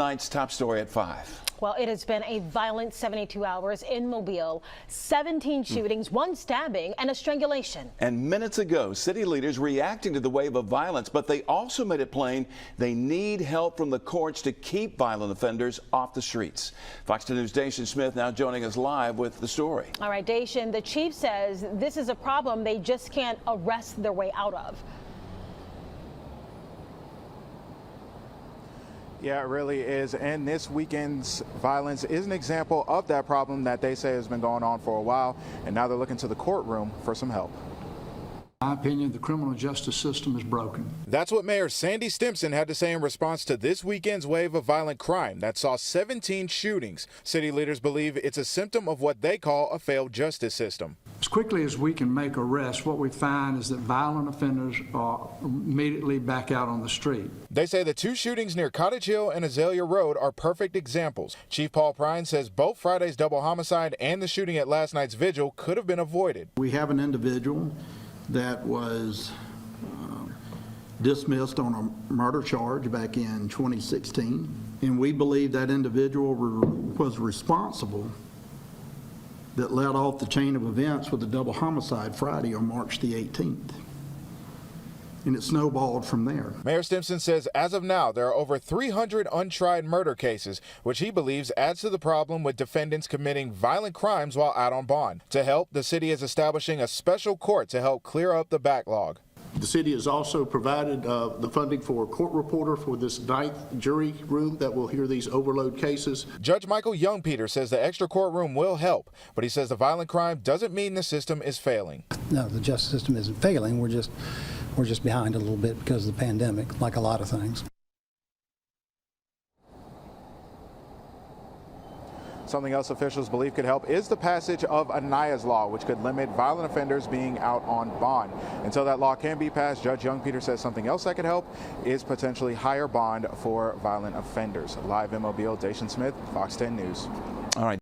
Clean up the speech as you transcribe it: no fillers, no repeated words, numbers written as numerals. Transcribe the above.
Tonight's top story at 5. Well, it has been a violent 72 hours in Mobile. 17 shootings, one stabbing, and a strangulation. And minutes ago, city leaders reacting to the wave of violence, but they also made it plain they need help from the courts to keep violent offenders off the streets. Fox 10 News' Dacian Smith now joining us live with the story. All right, Dacian, the chief says this is a problem they just can't arrest their way out of. Yeah, it really is. And this weekend's violence is an example of that problem that they say has been going on for a while. And now they're looking to the courtroom for some help. In my opinion, the criminal justice system is broken. That's what Mayor Sandy Stimpson had to say in response to this weekend's wave of violent crime that saw 17 shootings. City leaders believe it's a symptom of what they call a failed justice system. As quickly as we can make arrests, what we find is that violent offenders are immediately back out on the street. They say the two shootings near Cottage Hill and Azalea Road are perfect examples. Chief Paul Prine says both Friday's double homicide and the shooting at last night's vigil could have been avoided. We have an individual that was dismissed on a murder charge back in 2016, and we believe that individual was responsible that led off the chain of events with the double homicide Friday on March the 18th. And it snowballed from there. Mayor Stimpson says as of now, there are over 300 untried murder cases, which he believes adds to the problem with defendants committing violent crimes while out on bond. To help, the city is establishing a special court to help clear up the backlog. The city has also provided the funding for a court reporter for this 9th jury room that will hear these overload cases. Judge Michael Youngpeter says the extra courtroom will help, but he says the violent crime doesn't mean the system is failing. No, the justice system isn't failing. We're just behind a little bit because of the pandemic, like a lot of things. Something else officials believe could help is the passage of Aniah's Law, which could limit violent offenders being out on bond. Until that law can be passed, Judge Youngpeter says something else that could help is potentially higher bond for violent offenders. Live in Mobile, Dacian Smith, Fox 10 News. All right.